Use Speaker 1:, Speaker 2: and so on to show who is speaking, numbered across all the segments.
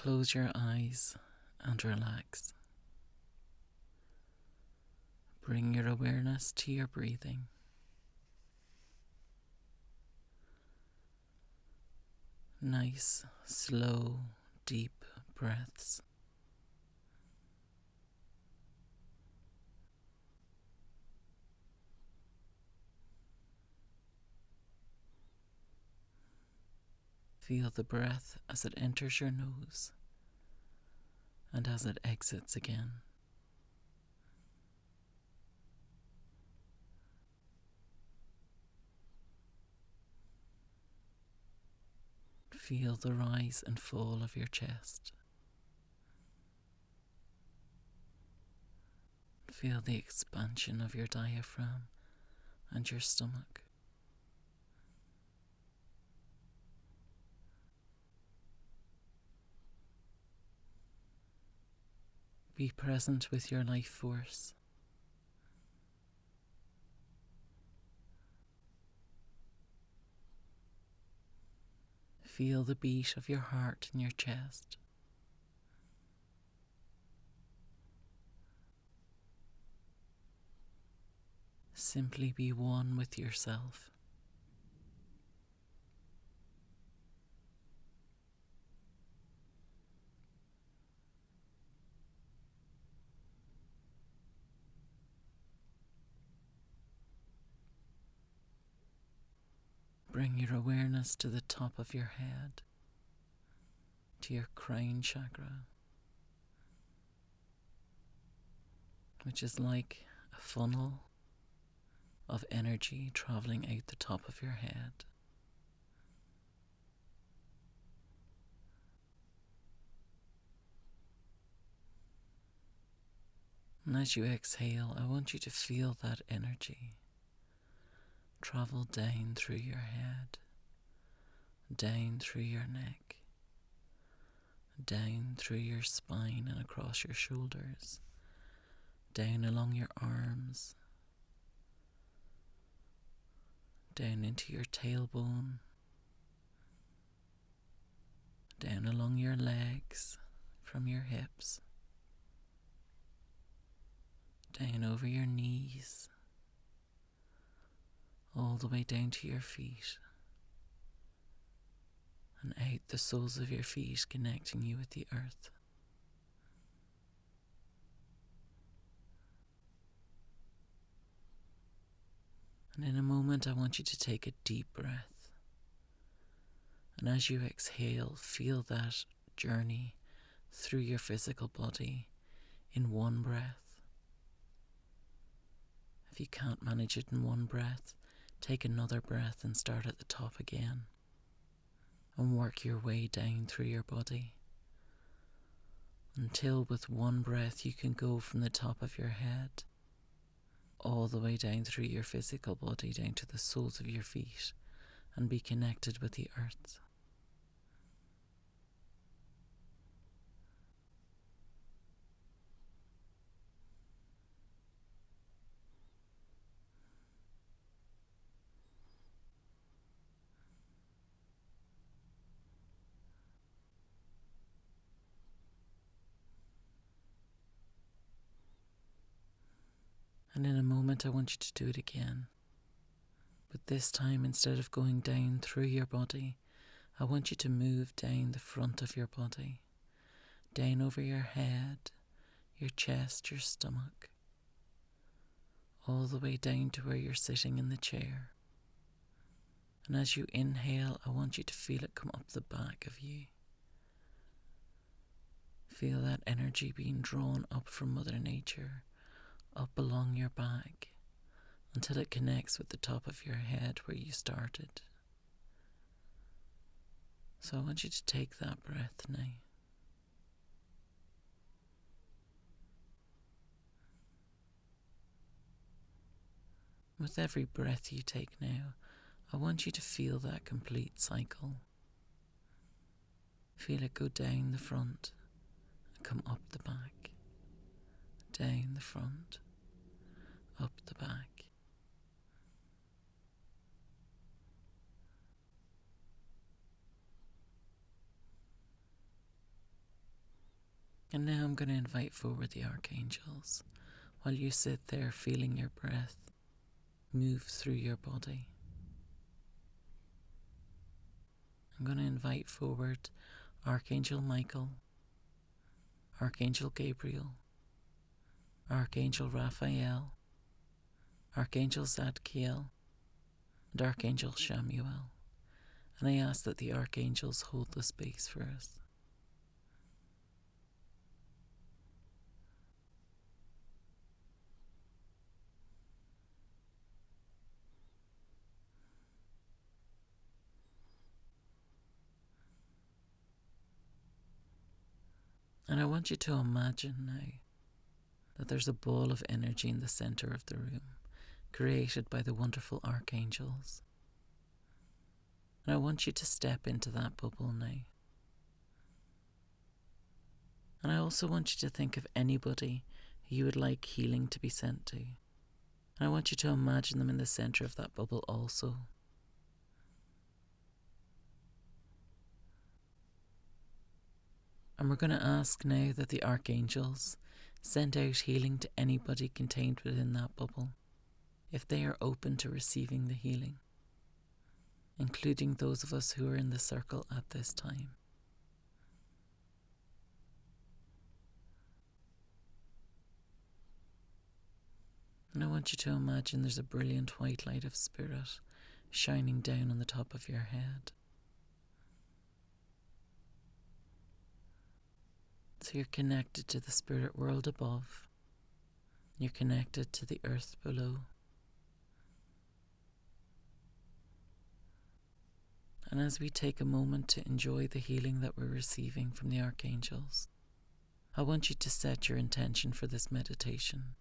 Speaker 1: close your eyes and relax. Bring your awareness to your breathing. Nice, slow, deep breaths. Feel the breath as it enters your nose and as it exits again. Feel the rise and fall of your chest. Feel the expansion of your diaphragm and your stomach. Be present with your life force. Feel the beat of your heart in your chest. Simply be one with yourself. Bring your awareness to the top of your head, to your crown chakra, which is like a funnel of energy traveling out the top of your head. And as you exhale, I want you to feel that energy travel down through your head, down through your neck, down through your spine and across your shoulders, down along your arms, down into your tailbone, down along your legs from your hips, down over your knees, all the way down to your feet, and out the soles of your feet, connecting you with the earth. And in a moment, I want you to take a deep breath. And as you exhale, feel that journey through your physical body in one breath. If you can't manage it in one breath, take another breath and start at the top again. And work your way down through your body until with one breath you can go from the top of your head all the way down through your physical body, down to the soles of your feet, and be connected with the earth. And in a moment I want you to do it again. But this time, instead of going down through your body, I want you to move down the front of your body, down over your head, your chest, your stomach, all the way down to where you're sitting in the chair. And as you inhale, I want you to feel it come up the back of you. Feel that energy being drawn up from Mother Nature, up along your back, until it connects with the top of your head where you started. So I want you to take that breath now. With every breath you take now, I want you to feel that complete cycle. Feel it go down the front and come up the back, down the front, up the back. And now I'm going to invite forward the archangels while you sit there feeling your breath move through your body. I'm going to invite forward Archangel Michael, Archangel Gabriel, Archangel Raphael, Archangel Zadkiel, and Archangel Shamuel. And I ask that the archangels hold the space for us. And I want you to imagine now that there's a ball of energy in the center of the room, created by the wonderful archangels. And I want you to step into that bubble now. And I also want you to think of anybody who you would like healing to be sent to. And I want you to imagine them in the center of that bubble also. And we're going to ask now that the archangels send out healing to anybody contained within that bubble, if they are open to receiving the healing, including those of us who are in the circle at this time. And I want you to imagine there's a brilliant white light of spirit shining down on the top of your head. So you're connected to the spirit world above. You're connected to the earth below. And as we take a moment to enjoy the healing that we're receiving from the archangels, I want you to set your intention for this meditation.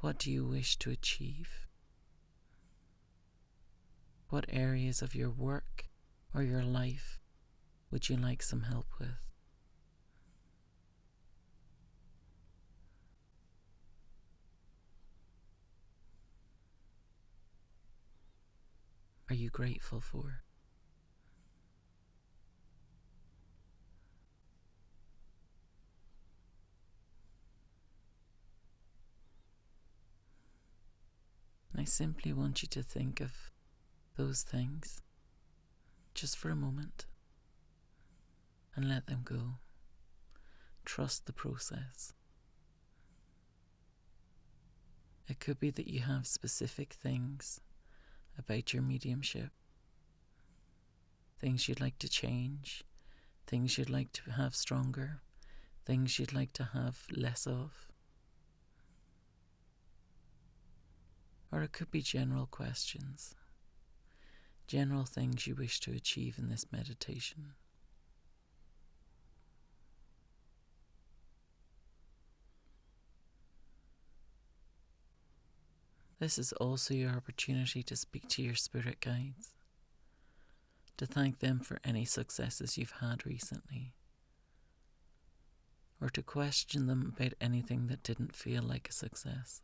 Speaker 1: What do you wish to achieve? What areas of your work or your life would you like some help with? Are you grateful for? I simply want you to think of those things just for a moment and let them go. Trust the process. It could be that you have specific things about your mediumship, things you'd like to change, things you'd like to have stronger, things you'd like to have less of. Or it could be general questions, general things you wish to achieve in this meditation. This is also your opportunity to speak to your spirit guides, to thank them for any successes you've had recently, or to question them about anything that didn't feel like a success.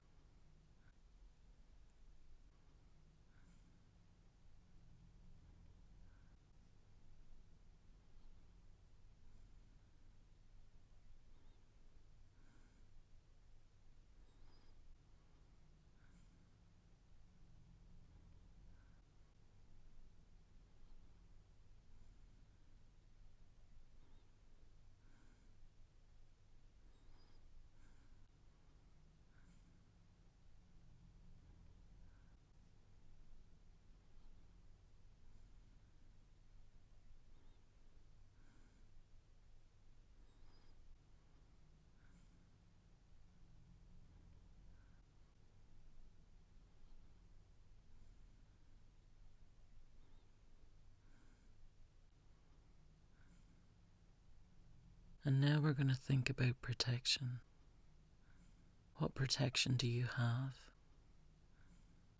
Speaker 1: And now we're going to think about protection. What protection do you have?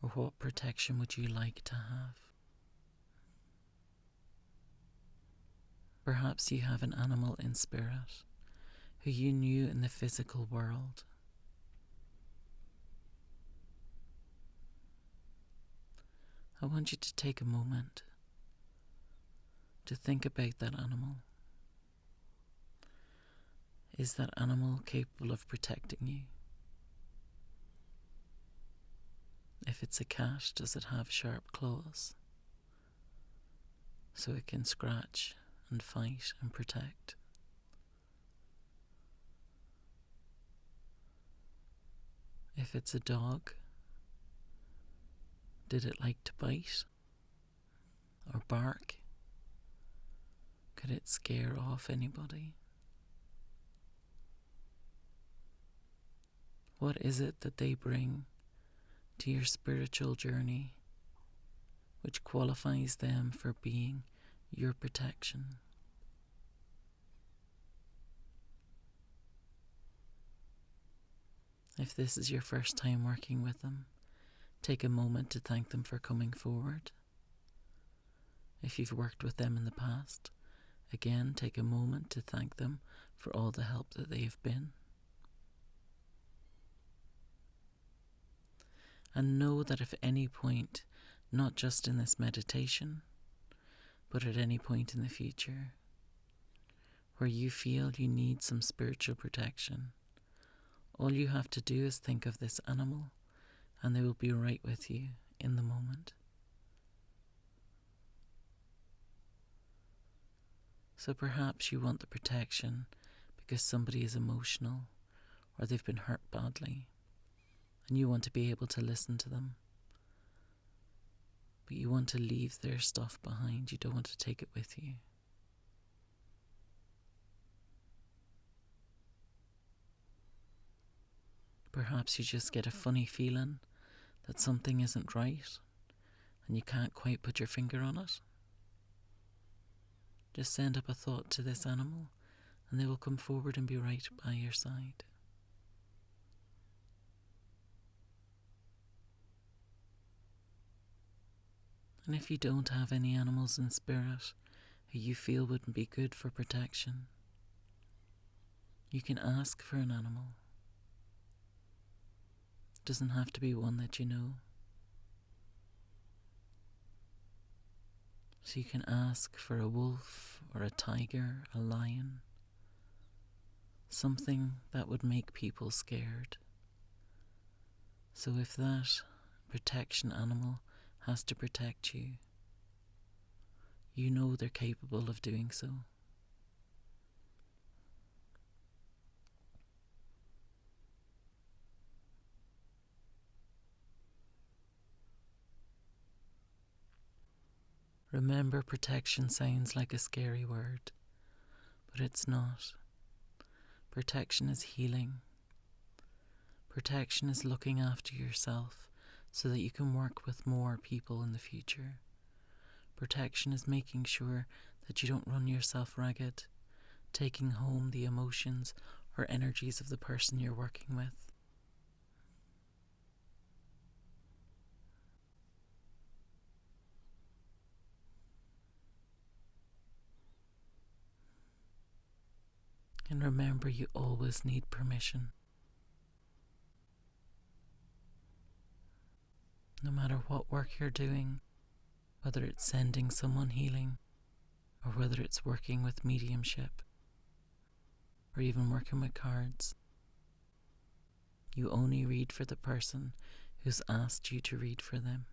Speaker 1: Or what protection would you like to have? Perhaps you have an animal in spirit who you knew in the physical world. I want you to take a moment to think about that animal. Is that animal capable of protecting you? If it's a cat, does it have sharp claws so it can scratch and fight and protect? If it's a dog, did it like to bite or bark? Could it scare off anybody? What is it that they bring to your spiritual journey which qualifies them for being your protection? If this is your first time working with them, take a moment to thank them for coming forward. If you've worked with them in the past, again, take a moment to thank them for all the help that they have been. And know that if at any point, not just in this meditation, but at any point in the future, where you feel you need some spiritual protection, all you have to do is think of this animal and they will be right with you in the moment. So perhaps you want the protection because somebody is emotional or they've been hurt badly and you want to be able to listen to them. But you want to leave their stuff behind. You don't want to take it with you. Perhaps you just get a funny feeling that something isn't right and you can't quite put your finger on it. Just send up a thought to this animal and they will come forward and be right by your side. And if you don't have any animals in spirit who you feel would be good for protection, you can ask for an animal. It doesn't have to be one that you know. So you can ask for a wolf or a tiger, a lion, something that would make people scared. So if that protection animal has to protect you, you know they're capable of doing so. Remember, protection sounds like a scary word, but it's not. Protection is healing. Protection is looking after yourself so that you can work with more people in the future. Protection is making sure that you don't run yourself ragged, taking home the emotions or energies of the person you're working with. And remember, you always need permission. No matter what work you're doing, whether it's sending someone healing, or whether it's working with mediumship, or even working with cards, you only read for the person who's asked you to read for them.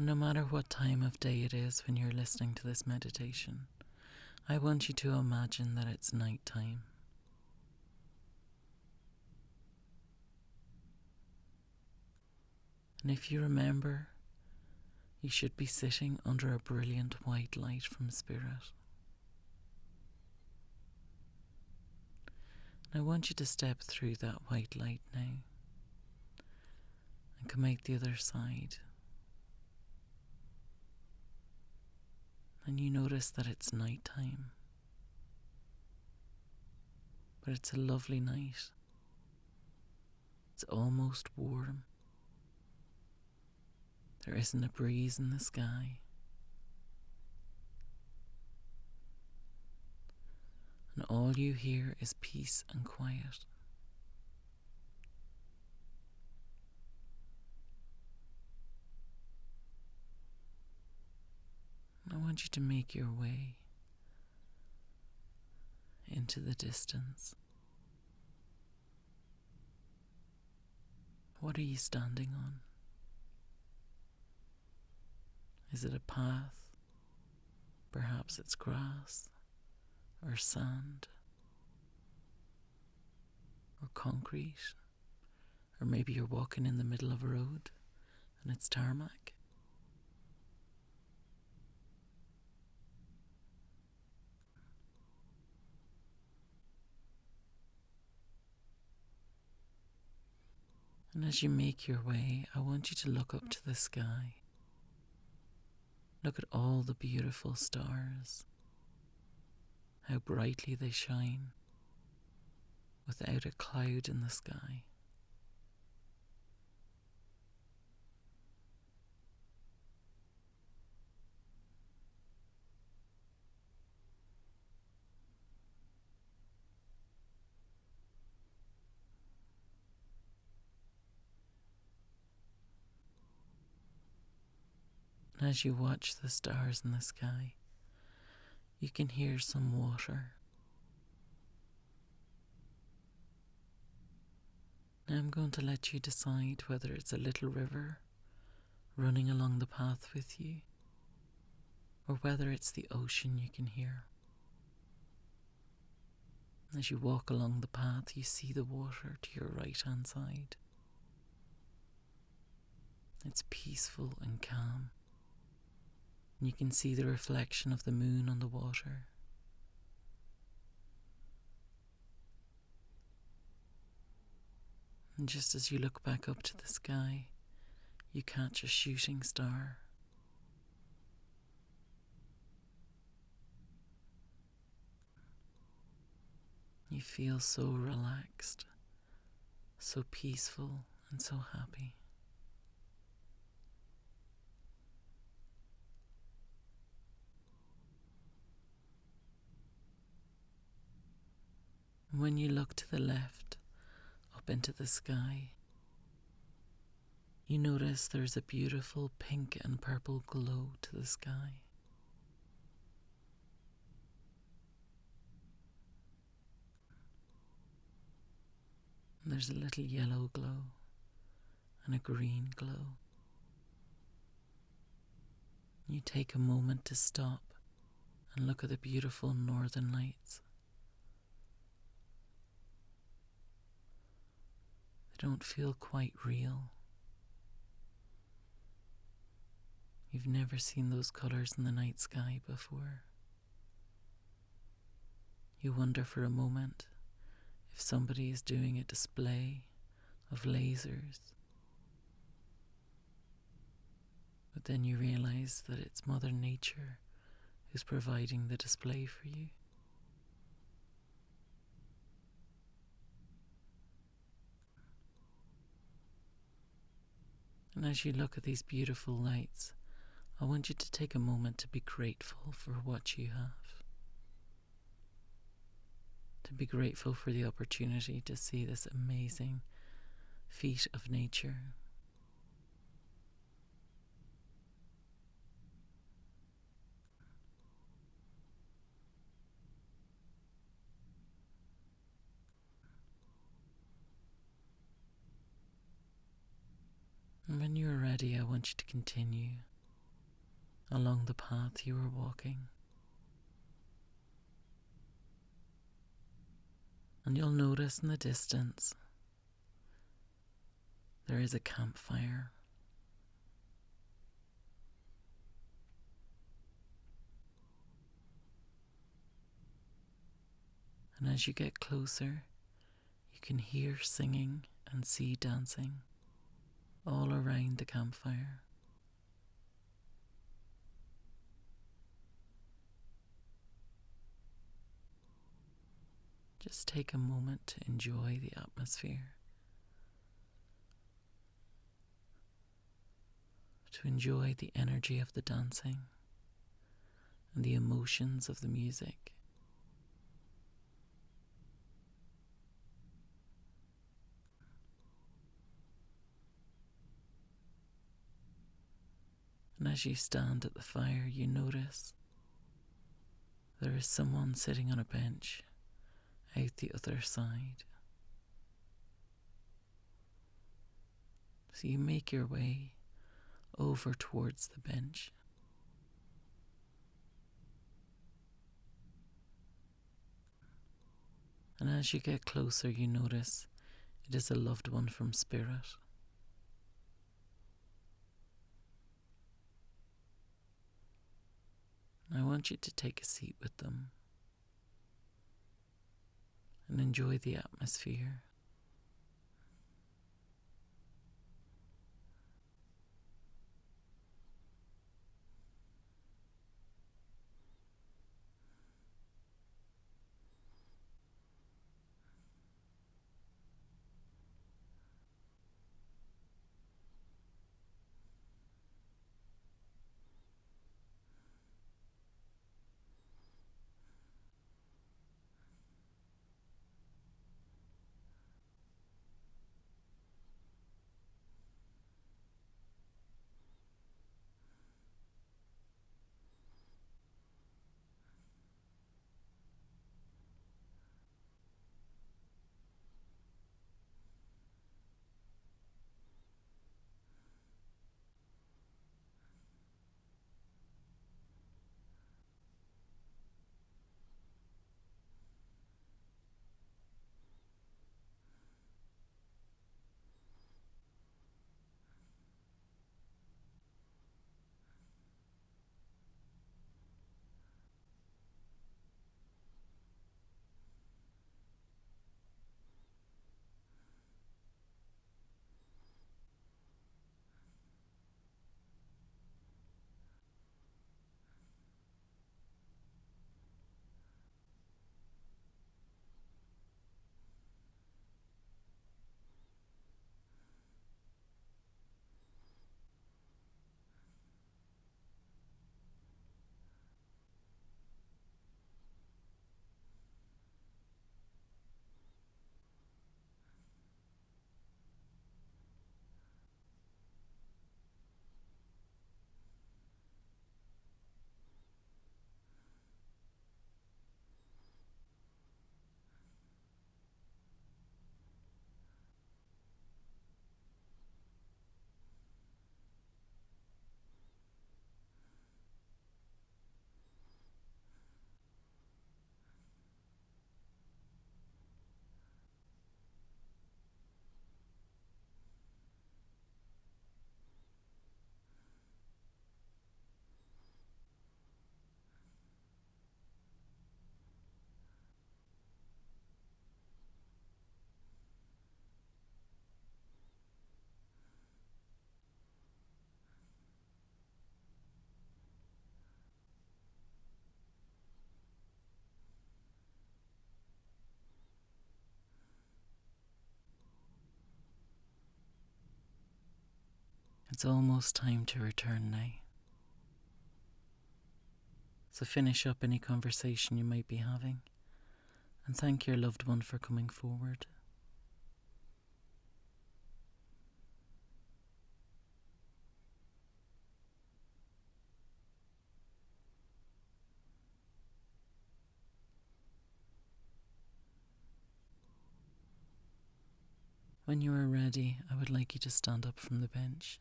Speaker 1: And no matter what time of day it is when you're listening to this meditation, I want you to imagine that it's night time. And if you remember, you should be sitting under a brilliant white light from Spirit. And I want you to step through that white light now and come out the other side. And you notice that it's night time. But it's a lovely night. It's almost warm. There isn't a breeze in the sky. And all you hear is peace and quiet. I want you to make your way into the distance. What are you standing on? Is it a path? Perhaps it's grass or sand or concrete, or maybe you're walking in the middle of a road and it's tarmac. And as you make your way, I want you to look up to the sky. Look at all the beautiful stars, how brightly they shine without a cloud in the sky. And as you watch the stars in the sky, you can hear some water. Now I'm going to let you decide whether it's a little river running along the path with you, or whether it's the ocean you can hear. As you walk along the path, you see the water to your right-hand side. It's peaceful and calm. And you can see the reflection of the moon on the water. And just as you look back up to the sky, you catch a shooting star. You feel so relaxed, so peaceful and so happy. When you look to the left, up into the sky, you notice there's a beautiful pink and purple glow to the sky. And there's a little yellow glow and a green glow. You take a moment to stop and look at the beautiful northern lights. They don't feel quite real. You've never seen those colours in the night sky before. You wonder for a moment if somebody is doing a display of lasers. But then you realise that it's Mother Nature who's providing the display for you. And as you look at these beautiful lights, I want you to take a moment to be grateful for what you have. To be grateful for the opportunity to see this amazing feat of nature. And when you're ready, I want you to continue along the path you were walking. And you'll notice in the distance there is a campfire. And as you get closer, you can hear singing and see dancing all around the campfire. Just take a moment to enjoy the atmosphere, to enjoy the energy of the dancing and the emotions of the music. And as you stand at the fire, you notice there is someone sitting on a bench out the other side. So you make your way over towards the bench. And as you get closer, you notice it is a loved one from spirit. I want you to take a seat with them and enjoy the atmosphere. It's almost time to return now. So finish up any conversation you might be having and thank your loved one for coming forward. When you are ready, I would like you to stand up from the bench.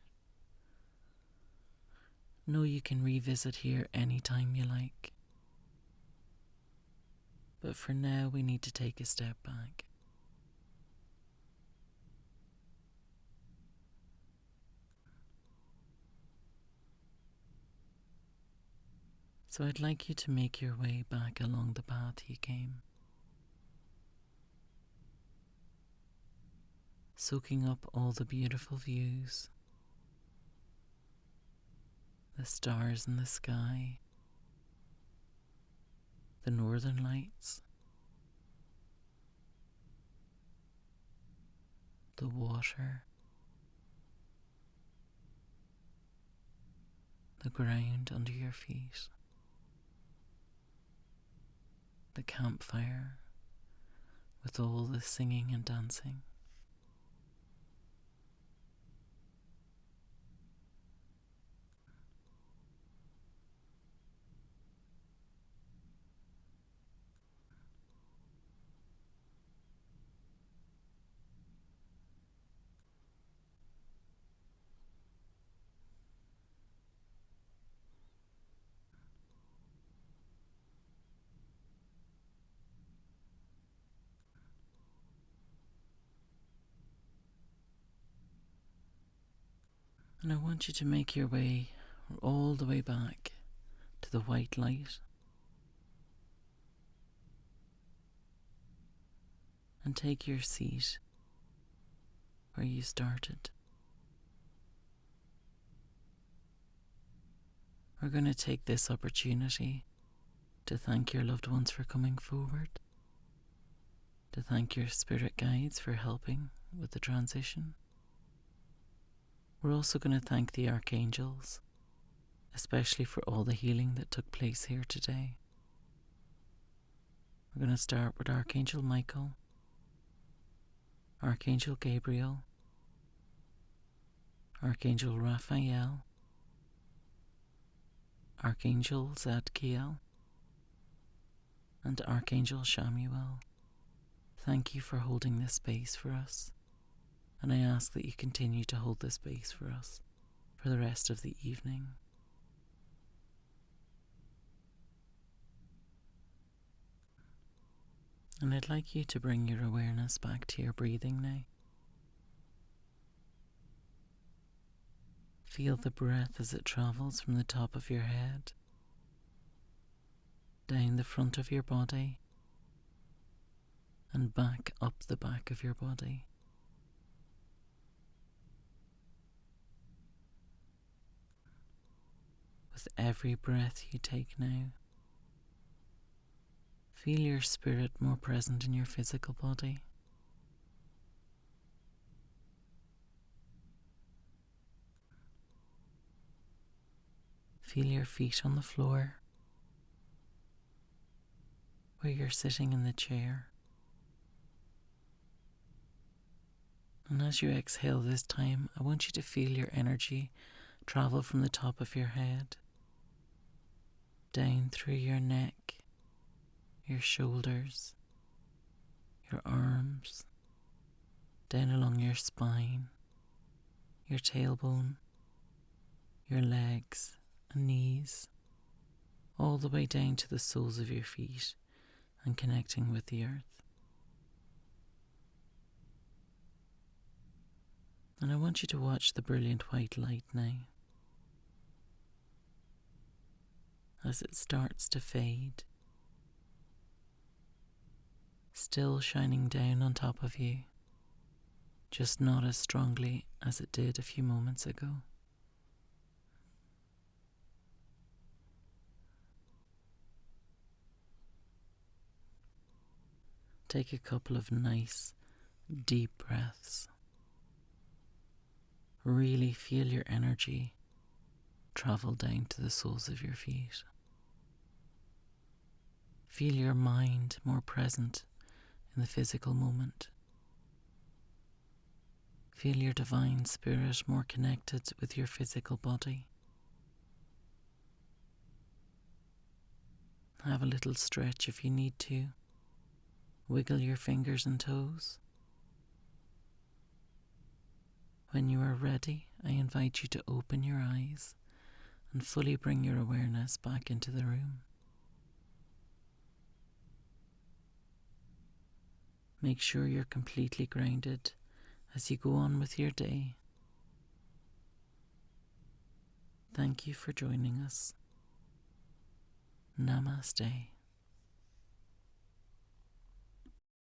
Speaker 1: Know you can revisit here anytime you like. But for now, we need to take a step back. So I'd like you to make your way back along the path you came, soaking up all the beautiful views, the stars in the sky, the northern lights, the water, the ground under your feet, the campfire with all the singing and dancing. And I want you to make your way all the way back to the white light and take your seat where you started. We're going to take this opportunity to thank your loved ones for coming forward, to thank your spirit guides for helping with the transition. We're also going to thank the archangels, especially for all the healing that took place here today. We're going to start with Archangel Michael, Archangel Gabriel, Archangel Raphael, Archangel Zadkiel, and Archangel Shamuel. Thank you for holding this space for us, and I ask that you continue to hold this space for us for the rest of the evening. And I'd like you to bring your awareness back to your breathing now. Feel the breath as it travels from the top of your head, down the front of your body, and back up the back of your body. With every breath you take now, feel your spirit more present in your physical body. Feel your feet on the floor, where you're sitting in the chair. And as you exhale this time, I want you to feel your energy travel from the top of your head, down through your neck, your shoulders, your arms, down along your spine, your tailbone, your legs and knees, all the way down to the soles of your feet and connecting with the earth. And I want you to watch the brilliant white light now as it starts to fade, still shining down on top of you, just not as strongly as it did a few moments ago. Take a couple of nice, deep breaths. Really feel your energy travel down to the soles of your feet. Feel your mind more present in the physical moment. Feel your divine spirit more connected with your physical body. Have a little stretch if you need to. Wiggle your fingers and toes. When you are ready, I invite you to open your eyes and fully bring your awareness back into the room. Make sure you're completely grounded as you go on with your day. Thank you for joining us. Namaste.